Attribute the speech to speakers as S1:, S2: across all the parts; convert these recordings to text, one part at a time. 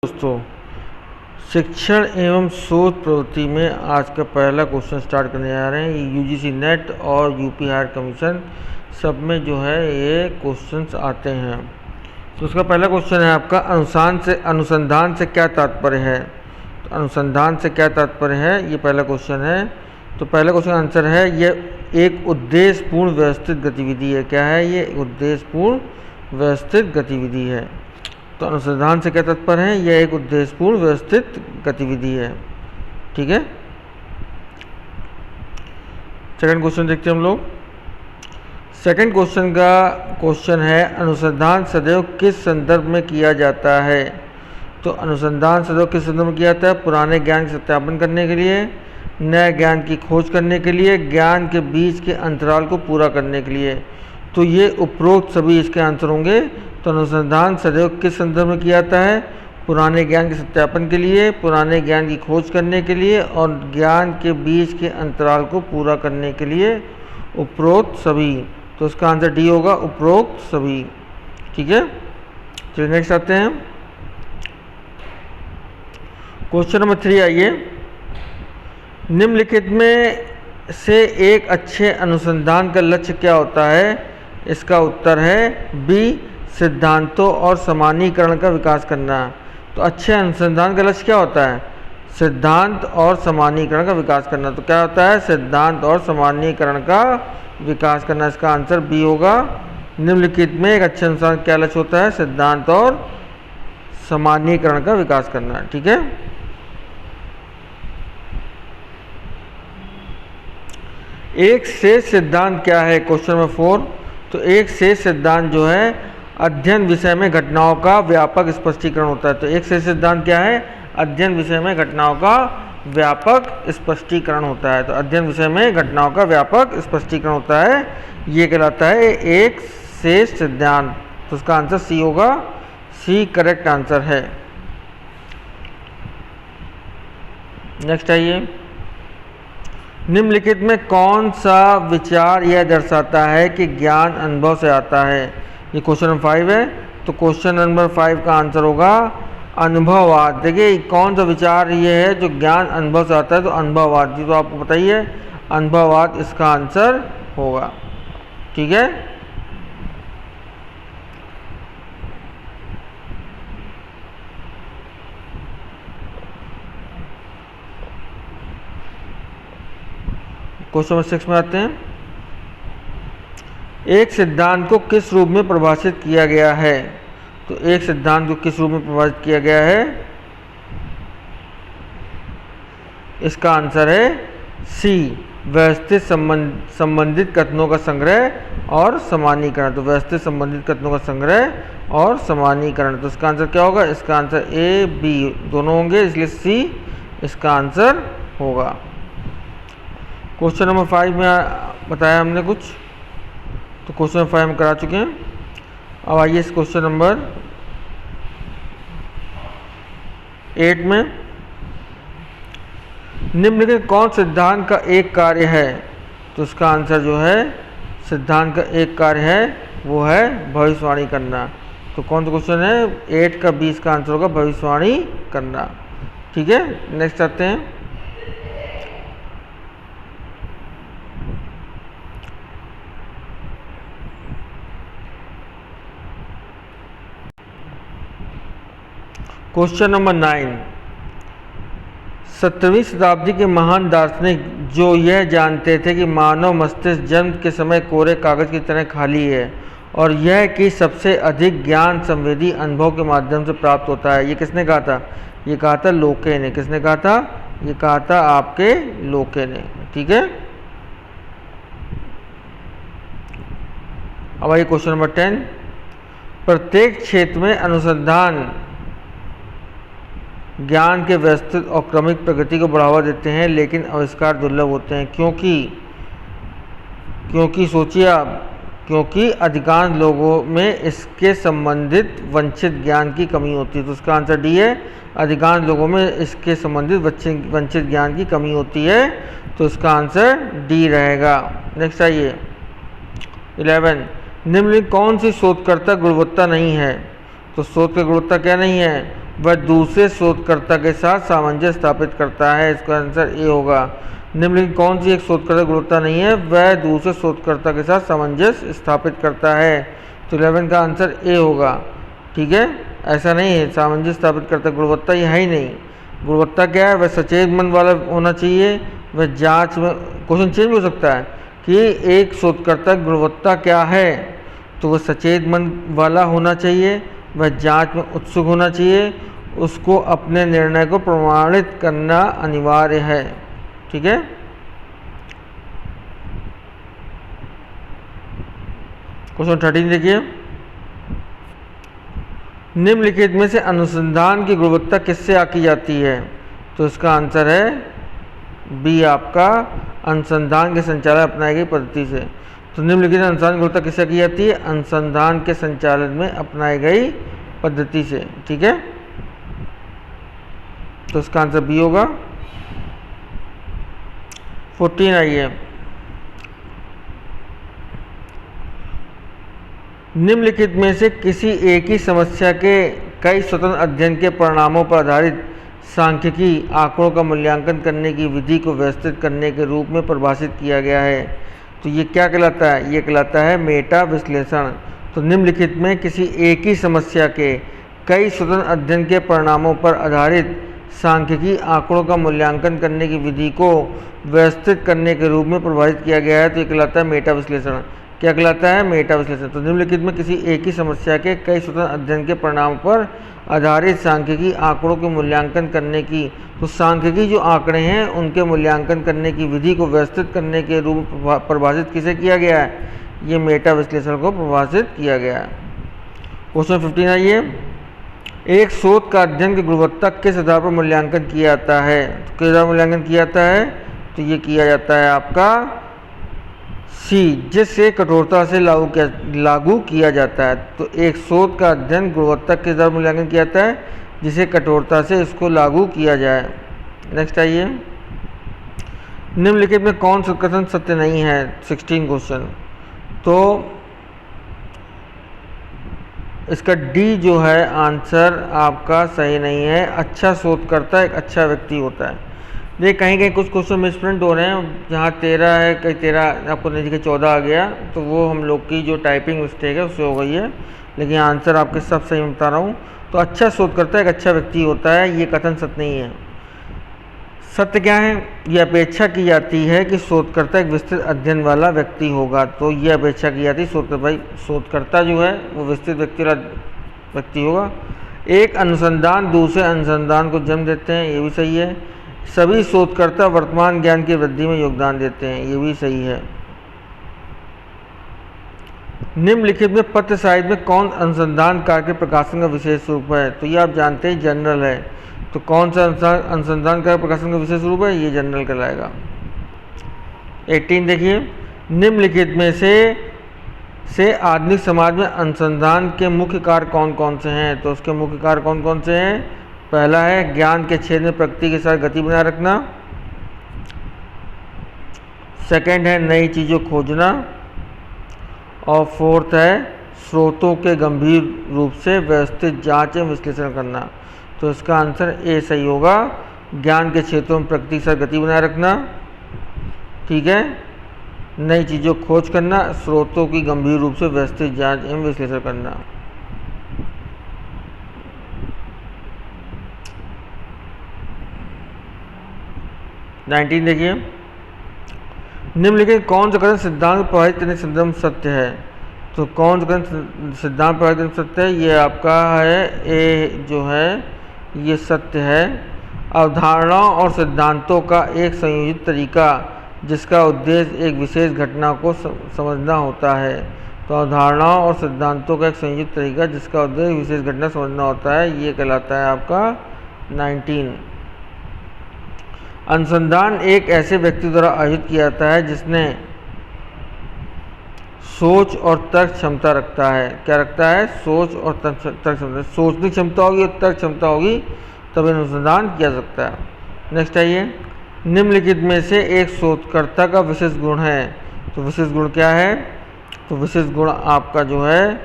S1: दोस्तों, शिक्षण एवं शोध प्रवृत्ति में आज का पहला क्वेश्चन स्टार्ट करने जा रहे हैं। ये यूजीसी नेट और यूपी हायर कमीशन सब में जो है ये क्वेश्चंस आते हैं। तो उसका पहला क्वेश्चन है आपका, अनुसंधान से क्या तात्पर्य है। तो अनुसंधान से क्या तात्पर्य है, ये पहला क्वेश्चन है। तो पहला क्वेश्चन आंसर है ये एक उद्देश्यपूर्ण व्यवस्थित गतिविधि है। क्या है ये? उद्देश्यपूर्ण व्यवस्थित गतिविधि है। तो अनुसंधान से क्या तात्पर्य है? यह एक उद्देश्यपूर्ण व्यवस्थित गतिविधि है। ठीक है, सेकंड क्वेश्चन देखते हैं हम लोग। सेकंड क्वेश्चन का क्वेश्चन है, अनुसंधान सदैव किस संदर्भ में किया जाता है। तो अनुसंधान सदैव किस संदर्भ में किया जाता है? पुराने ज्ञान का सत्यापन करने के लिए, नए ज्ञान की खोज करने के लिए, ज्ञान के बीच के अंतराल को पूरा करने के लिए। तो ये उपरोक्त सभी इसके आंसर होंगे। तो अनुसंधान सदैव किस संदर्भ में किया जाता है? पुराने ज्ञान के सत्यापन के लिए, पुराने ज्ञान की खोज करने के लिए और ज्ञान के बीच के अंतराल को पूरा करने के लिए। उपरोक्त सभी। तो इसका आंसर डी होगा, उपरोक्त सभी। ठीक है, चलिए नेक्स्ट आते हैं। क्वेश्चन नंबर 3 आइए। निम्नलिखित में से एक अच्छे अनुसंधान का लक्ष्य क्या होता है? इसका उत्तर है बी, सिद्धांतों और सामान्यीकरण का विकास करना। तो अच्छे अनुसंधान का लक्ष्य क्या होता है? सिद्धांत और सामान्यीकरण का विकास करना। तो क्या होता है? सिद्धांत और सामान्यीकरण का विकास करना। इसका आंसर बी होगा। निम्नलिखित में एक अच्छे अनुसंधान क्या लक्ष्य होता है? सिद्धांत और सामान्यीकरण का विकास करना। ठीक है, एक शेष सिद्धांत क्या है? Question number 4। तो एक शेष सिद्धांत जो है अध्ययन विषय में घटनाओं का व्यापक स्पष्टीकरण होता है। तो एक शेष सिद्धांत क्या है? अध्ययन विषय में घटनाओं का व्यापक स्पष्टीकरण होता है। तो अध्ययन विषय में घटनाओं का व्यापक स्पष्टीकरण होता है, ये कहलाता है एक शेष सिद्धांत। तो उसका आंसर सी होगा। सी करेक्ट आंसर है। नेक्स्ट आइए। निम्नलिखित में कौन सा विचार यह दर्शाता है कि ज्ञान अनुभव से आता है? ये क्वेश्चन नंबर 5 है। तो क्वेश्चन नंबर 5 का आंसर होगा अनुभववाद। देखिए कौन सा विचार ये है जो ज्ञान अनुभव से आता है? तो अनुभववाद। जी तो आपको बताइए, अनुभववाद इसका आंसर होगा। ठीक है, क्वेश्चन नंबर 6 में आते हैं। एक सिद्धांत को किस रूप में परिभाषित किया गया है? तो एक सिद्धांत को किस रूप में परिभाषित किया गया है? इसका आंसर है सी, व्यवस्थित संबंधित कथनों का संग्रह और सामान्यीकरण। तो व्यवस्थित संबंधित कथनों का संग्रह और सामान्यीकरण। तो इसका आंसर क्या होगा? इसका आंसर ए बी दोनों होंगे, इसलिए सी इसका आंसर होगा। क्वेश्चन नंबर 5 में बताया हमने कुछ, तो क्वेश्चन नंबर 5 हम करा चुके हैं। अब आइए इस क्वेश्चन नंबर 8 में। निम्नलिखित कौन सिद्धांत का एक कार्य है? तो इसका आंसर जो है सिद्धांत का एक कार्य है वो है भविष्यवाणी करना। तो कौन सा क्वेश्चन है? 8 का 20 का आंसर होगा भविष्यवाणी करना। ठीक है, नेक्स्ट आते हैं। Question number 9। 17वीं शताब्दी के महान दार्शनिक जो यह जानते थे कि मानव मस्तिष्क जन्म के समय कोरे कागज की तरह खाली है और यह कि सबसे अधिक ज्ञान संवेदी अनुभव के माध्यम से प्राप्त होता है। ये किसने कहा था? ये कहा था लोके ने। किसने कहा था? ये कहा था आपके लोके ने। ठीक है, अब आइए क्वेश्चन नंबर 10। प्रत्येक क्षेत्र में अनुसंधान ज्ञान के व्यवस्थित और क्रमिक प्रगति को बढ़ावा देते हैं, लेकिन आविष्कार दुर्लभ होते हैं। क्योंकि सोचिए आप, क्योंकि अधिकांश लोगों में इसके संबंधित वंचित ज्ञान की कमी होती है। तो उसका आंसर डी है, अधिकांश लोगों में इसके संबंधित वंचित ज्ञान की कमी होती है। तो इसका आंसर डी रहेगा। नेक्स्ट आइए 11। निम्नलिखित कौन सी शोधकर्ता गुणवत्ता नहीं है? तो शोध की गुणवत्ता क्या नहीं है? वह दूसरे शोधकर्ता के साथ सामंजस्य स्थापित करता है। इसका आंसर ए होगा। निम्नलिखित कौन सी एक शोधकर्ता गुणवत्ता नहीं है? वह दूसरे शोधकर्ता के साथ सामंजस्य स्थापित करता है। तो 11 का आंसर ए होगा। ठीक है, ऐसा नहीं है सामंजस्य स्थापित करता, गुणवत्ता ये है ही नहीं। गुणवत्ता क्या है? वह सचेत मन वाला होना चाहिए। वह जांच में, क्वेश्चन चेंज हो सकता है कि एक शोधकर्ता गुणवत्ता क्या है, तो वह सचेत मन वाला होना चाहिए, वह जांच में उत्सुक होना चाहिए, उसको अपने निर्णय को प्रमाणित करना अनिवार्य है। ठीक है, क्वेश्चन 13 देखिए। निम्नलिखित में से अनुसंधान की गुणवत्ता किससे आंकी जाती है? तो इसका आंसर है बी आपका अनुसंधान के संचालन अपनाई गई पद्धति से। तो निम्नलिखित अनुसंधान की गुणवत्ता किससे की जाती है? अनुसंधान के संचालन में अपनाई गई पद्धति से। ठीक है, तो इसका आंसर बी होगा। 14 आइए। निम्नलिखित में से किसी एक ही समस्या के कई स्वतंत्र अध्ययन के परिणामों पर आधारित सांख्यिकी आंकड़ों का मूल्यांकन करने की विधि को व्यवस्थित करने के रूप में परिभाषित किया गया है। तो ये क्या कहलाता है? ये कहलाता है मेटा विश्लेषण। तो निम्नलिखित में किसी एक ही समस्या के कई स्वतंत्र अध्ययन के परिणामों पर आधारित सांख्यिकी आंकड़ों का मूल्यांकन करने की विधि को व्यवस्थित करने के रूप में परिभाषित किया गया है। तो ये कहलाता है मेटा विश्लेषण। क्या कहलाता है? मेटा विश्लेषण। तो निम्नलिखित में किसी एक ही समस्या के कई स्वतंत्र अध्ययन के परिणाम पर आधारित सांख्यिकी आंकड़ों के मूल्यांकन करने की, तो सांख्यिकी जो आंकड़े हैं उनके मूल्यांकन करने की विधि को व्यवस्थित करने के रूप में परिभाषित किसे किया गया है? ये मेटा विश्लेषण को परिभाषित किया गया है। क्वेश्चन 15 आइए। एक शोध का अध्ययन की गुणवत्ता किस आधार पर मूल्यांकन किया जाता है? तो किस आधार पर मूल्यांकन किया जाता है? तो ये किया जाता है आपका सी, जिससे कठोरता से लागू किया जाता है। तो एक शोध का अध्ययन गुणवत्ता किस आधार पर मूल्यांकन किया जाता है? जिसे कठोरता से इसको लागू किया जाए। नेक्स्ट आइए। निम्नलिखित में कौन सा कथन सत्य नहीं है? 16 क्वेश्चन। तो इसका डी जो है आंसर आपका सही नहीं है। अच्छा शोधकर्ता एक अच्छा व्यक्ति होता है। देखिए कहीं कहीं कुछ क्वेश्चन मिसप्रिंट हो रहे हैं, जहाँ 13 है कहीं 13 आपको नहीं दिखे 14 आ गया, तो वो हम लोग की जो टाइपिंग मिस्टेक है उससे हो गई है, लेकिन आंसर आपके सब सही बता रहा हूँ। तो अच्छा शोधकर्ता एक अच्छा व्यक्ति होता है, ये कथन सत्य नहीं है। सत्य क्या है? ये अपेक्षा की जाती है कि शोधकर्ता एक विस्तृत अध्ययन वाला व्यक्ति होगा। तो ये अपेक्षा की जाती है भाई शोधकर्ता जो है वो विस्तृत व्यक्ति होगा। एक अनुसंधान दूसरे अनुसंधान को जन्म देते हैं, ये भी सही है। सभी शोधकर्ता वर्तमान ज्ञान की वृद्धि में योगदान देते हैं, ये भी सही है। निम्नलिखित में पत्र साहित्य में कौन अनुसंधान कार्य के प्रकाशन का विशेष रूप है? तो ये आप जानते हैं जनरल है। तो कौन सा अनुसंधान कार्य प्रकाशन का विशेष रूप है? ये जनरल कहलाएगा। 18 देखिए। निम्नलिखित में से आधुनिक समाज में अनुसंधान के मुख्य कार्य कौन कौन से हैं? तो उसके मुख्य कार्य कौन कौन से हैं? पहला है ज्ञान के क्षेत्र में प्रगति के साथ गति बनाए रखना। सेकंड है नई चीज़ों खोजना। और फोर्थ है स्रोतों के गंभीर रूप से व्यवस्थित जांच एवं विश्लेषण करना। तो इसका आंसर ए सही होगा। ज्ञान के क्षेत्रों में प्रगति के साथ गति बनाए रखना, ठीक है, नई चीज़ों खोज करना, स्रोतों की गंभीर रूप से व्यवस्थित जांच एवं विश्लेषण करना। नाइनटीन देखिए। निम्नलिखित कौन सा कथन सिद्धांत प्रभावित करने के संदर्भ में सत्य है? तो कौन सा कथन सिद्धांत प्रभावित करने से सत्य है? ये आपका है ए जो है ये सत्य है। अवधारणाओं और सिद्धांतों का एक संयोजित तरीका जिसका उद्देश्य एक विशेष घटना को समझना होता है। तो अवधारणाओं और सिद्धांतों का एक संयोजित तरीका जिसका उद्देश्य विशेष घटना समझना होता है, ये कहलाता है आपका 19। अनुसंधान एक ऐसे व्यक्ति द्वारा आयोजित किया जाता है जिसने सोच और तर्क क्षमता रखता है। क्या रखता है? सोच और तर्क क्षमता। सोचने की क्षमता होगी और तर्क क्षमता होगी तब अनुसंधान किया जा सकता है। नेक्स्ट आइए। निम्नलिखित में से एक शोधकर्ता का विशेष गुण है। तो विशेष गुण क्या है? तो विशेष गुण आपका जो है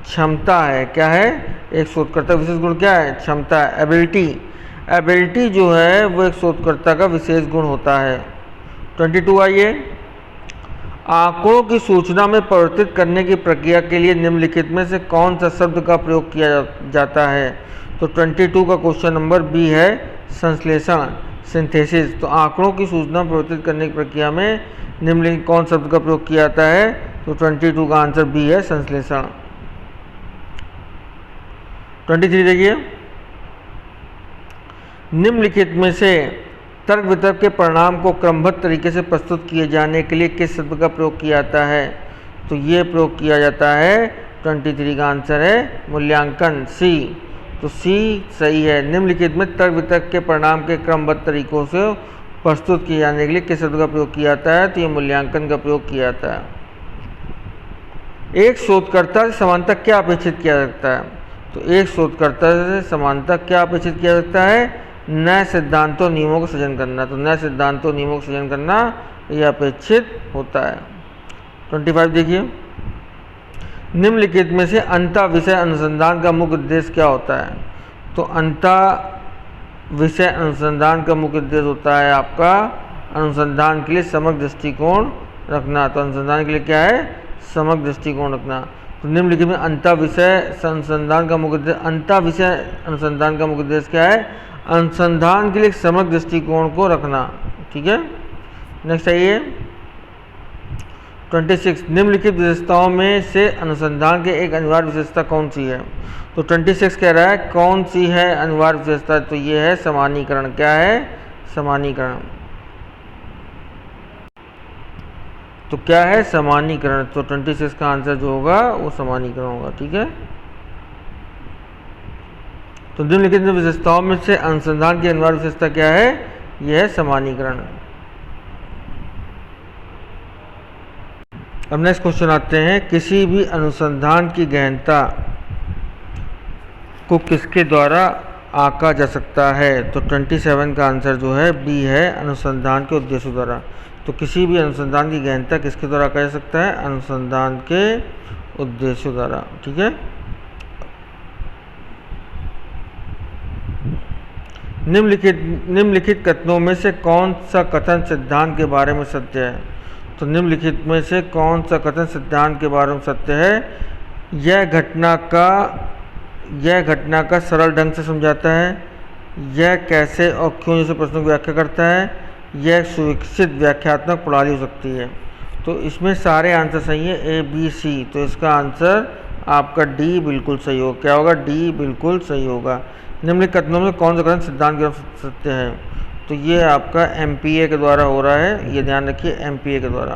S1: क्षमता है। क्या है? एक शोधकर्ता विशेष गुण क्या है? क्षमता है, एबिलिटी। एबिलिटी जो है वो एक शोधकर्ता का विशेष गुण होता है। 22 आइए, आंकड़ों की सूचना में परिवर्तित करने की प्रक्रिया के लिए निम्नलिखित में से कौन सा शब्द का प्रयोग किया जाता है? तो 22 का क्वेश्चन नंबर बी है, संश्लेषण, सिंथेसिस। तो आंकड़ों की सूचना परिवर्तित करने की प्रक्रिया में निम्नलिखित कौन शब्द का प्रयोग किया जाता है? तो 22 का आंसर बी है, संश्लेषण। 23 देखिए, निम्नलिखित में से तर्क वितर्क के परिणाम को क्रमबद्ध तरीके से प्रस्तुत किए जाने के लिए किस शब्द का प्रयोग किया जाता है? तो ये प्रयोग किया जाता है, 23 का आंसर है मूल्यांकन, सी। तो सी सही है। निम्नलिखित में तर्क वितर्क के परिणाम के क्रमबद्ध तरीकों से प्रस्तुत किए जाने के लिए किस शब्द का प्रयोग किया जाता है? तो ये मूल्यांकन का प्रयोग किया जाता है। एक शोधकर्ता से समानता क्या अपेक्षित किया जाता है? तो एक शोधकर्ता से समानता क्या अपेक्षित किया जाता है? नए सिद्धांतों नियमों का सृजन करना। तो नए सिद्धांतों नियमों का सृजन करना यह अपेक्षित होता है। 25 देखिए, निम्नलिखित में से अंतः विषय अनुसंधान का मुख्य उद्देश्य क्या होता है? तो अंतः विषय अनुसंधान का मुख्य उद्देश्य होता है आपका अनुसंधान के लिए समग्र दृष्टिकोण रखना। तो अनुसंधान के लिए क्या है? समग्र दृष्टिकोण रखना। तो निम्नलिखित में अंतः विषय अनुसंधान का मुख्य उद्देश्य, अंतः विषय अनुसंधान का मुख्य उद्देश्य क्या है? अनुसंधान के लिए समग्र दृष्टिकोण को रखना। ठीक है, नेक्स्ट आइए, 26, निम्नलिखित विशेषताओं में से अनुसंधान के एक अनिवार्य विशेषता कौन सी है? तो 26 कह रहा है कौन सी है अनिवार्य विशेषता? तो ये है समानीकरण। क्या है? समानीकरण। तो क्या है? समानीकरण। तो 26 का आंसर जो होगा वो समानीकरण होगा। ठीक है, तो निम्नलिखित विशेषताओं में से अनुसंधान की अनिवार्य विशेषता क्या है? यह है समानीकरण। अब नेक्स्ट क्वेश्चन आते हैं, किसी भी अनुसंधान की गहनता को किसके द्वारा आंका जा सकता है? तो 27 का आंसर जो है बी है, अनुसंधान के उद्देश्यों द्वारा। तो किसी भी अनुसंधान की गहनता किसके द्वारा आंका जा सकता है? अनुसंधान के उद्देश्यों द्वारा। ठीक है, निम्नलिखित कथनों में से कौन सा कथन सिद्धांत के बारे में सत्य है? तो निम्नलिखित में से कौन सा कथन सिद्धांत के बारे में सत्य है? यह घटना का सरल ढंग से समझाता है, यह कैसे और क्यों जैसे प्रश्नों की व्याख्या करता है, यह सुविकसित व्याख्यात्मक प्रणाली हो सकती है। तो इसमें सारे आंसर सही है, ए बी सी। तो इसका आंसर आपका डी बिल्कुल सही होगा। क्या होगा? डी बिल्कुल सही होगा। निम्नलिखित कथनों में कौन सा कथन सिद्धांत के सत्य है? तो ये आपका एमपीए के द्वारा हो रहा है, ये ध्यान रखिए, एमपीए के द्वारा।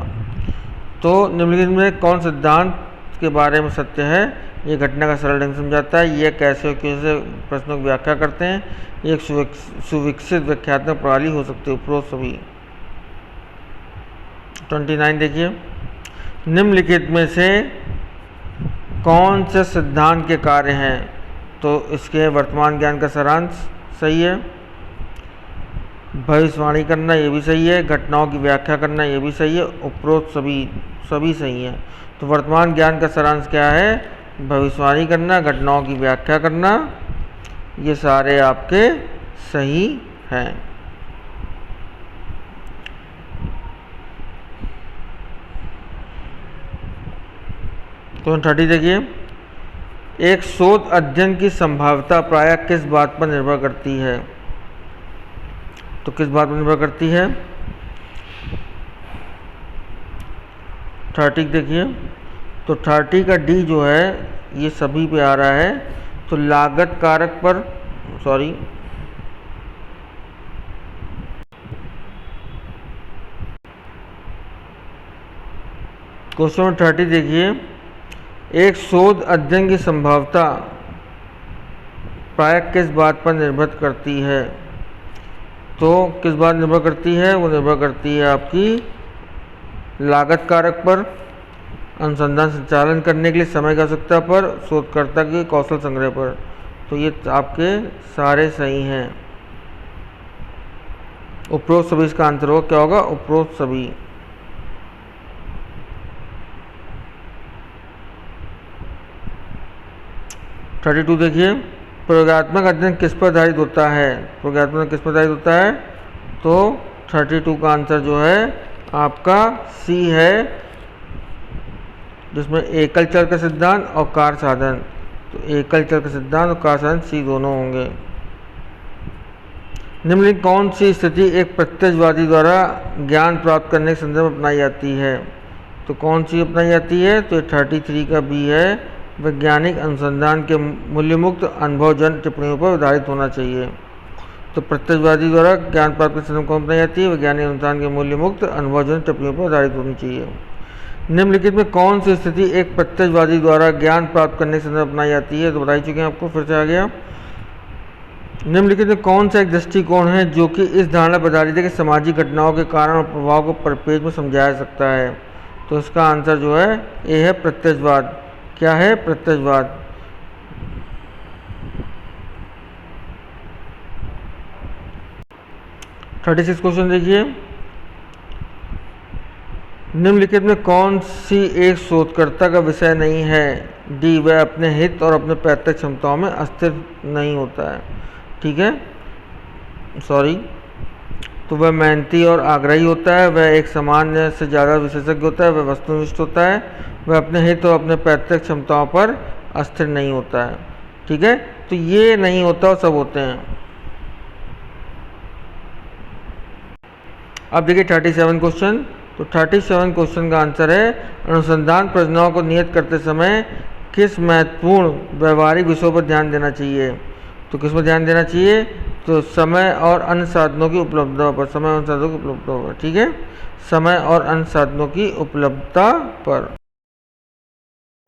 S1: तो निम्नलिखित में कौन सिद्धांत के बारे में सत्य है? ये घटना का सरल ढंग समझाता है, ये कैसे और कैसे प्रश्नों की व्याख्या करते हैं, ये एक सुविकसित व्याख्यात्मक प्रणाली हो सकती है, उपरोक्त सभी। 29 देखिए, निम्नलिखित में से कौन से सिद्धांत के कार्य हैं? तो इसके वर्तमान ज्ञान का सारांश सही है, भविष्यवाणी करना ये भी सही है, घटनाओं की व्याख्या करना ये भी सही है, उपरोक्त सभी सही है। तो वर्तमान ज्ञान का सारांश क्या है? भविष्यवाणी करना, घटनाओं की व्याख्या करना, ये सारे आपके सही हैं। तो 30 देखिए, एक शोध अध्ययन की संभाव्यता प्रायः किस बात पर निर्भर करती है? तो किस बात पर निर्भर करती है? 30 देखिए, तो 30 का डी जो है ये सभी पे आ रहा है। तो लागत कारक पर, सॉरी, क्वेश्चन 30 देखिए, एक शोध अध्ययन की संभाव्यता प्रायः किस बात पर निर्भर करती है? तो किस बात निर्भर करती है? वो निर्भर करती है आपकी लागत कारक पर, अनुसंधान संचालन करने के लिए समय की आवश्यकता पर, शोधकर्ता के कौशल संग्रह पर। तो ये आपके सारे सही हैं। उपरोक्त सभी इसका आंसर होगा। क्या होगा? उपरोक्त सभी। 32 देखिए, प्रयोगात्मक अध्ययन किस पर आधारित होता है? प्रयोगात्मक किस पर आधारित होता है? तो 32 का आंसर जो है आपका सी है, जिसमें एकल चर का सिद्धांत और कार्य साधन। तो एकल चर का सिद्धांत और कार्य साधन सी दोनों होंगे। निम्नलिखित कौन सी स्थिति एक प्रत्यक्षवादी द्वारा ज्ञान प्राप्त करने के संदर्भ में अपनाई जाती है? तो कौन सी अपनाई जाती है? तो 33 का बी है, वैज्ञानिक अनुसंधान के मूल्यमुक्त अनुभवजन्य टिप्पणियों पर आधारित होना चाहिए। तो प्रत्यक्षवादी द्वारा ज्ञान प्राप्त करने के संदर्भ कौन अपनाई जाती है? वैज्ञानिक अनुसंधान के मूल्यमुक्त अनुभवजन्य टिप्पणियों पर आधारित होनी चाहिए। निम्नलिखित में कौन सी स्थिति एक प्रत्यक्षवादी द्वारा ज्ञान प्राप्त करने के संदर्भ अपनाई जाती है? तो बता ही चुके हैं आपको, फिर से आ गया। निम्नलिखित में कौन सा एक दृष्टिकोण है जो कि इस धारणा पर आधारित है कि सामाजिक घटनाओं के कारण और प्रभाव को परिपेक्ष में समझाया सकता है? तो इसका आंसर जो है ए है, प्रत्यक्षवाद। क्या है? प्रत्यक्षवाद। थर्टी 36 क्वेश्चन देखिए, निम्नलिखित में कौन सी एक शोधकर्ता का विषय नहीं है? डी, वह अपने हित और अपने पैतृक क्षमताओं में अस्थिर नहीं होता है। ठीक है, सॉरी। तो वह मेहनती और आग्रही होता है, वह एक सामान्य से ज़्यादा विशेषज्ञ होता है, वह वस्तुनिष्ठ होता है, वह अपने हित और अपने पैतृक क्षमताओं पर अस्थिर नहीं होता है। ठीक है, तो ये नहीं होता और सब होते हैं। अब देखिए 37 क्वेश्चन। तो 37 क्वेश्चन का आंसर है, अनुसंधान परियोजनाओं को नियत करते समय किस महत्वपूर्ण व्यवहारिक विषयों पर ध्यान देना चाहिए? तो किस पर ध्यान देना चाहिए? तो समय और अन्य साधनों की उपलब्धता पर। समय और साधनों की उपलब्धता पर। ठीक है, समय और अन्य साधनों की उपलब्धता पर।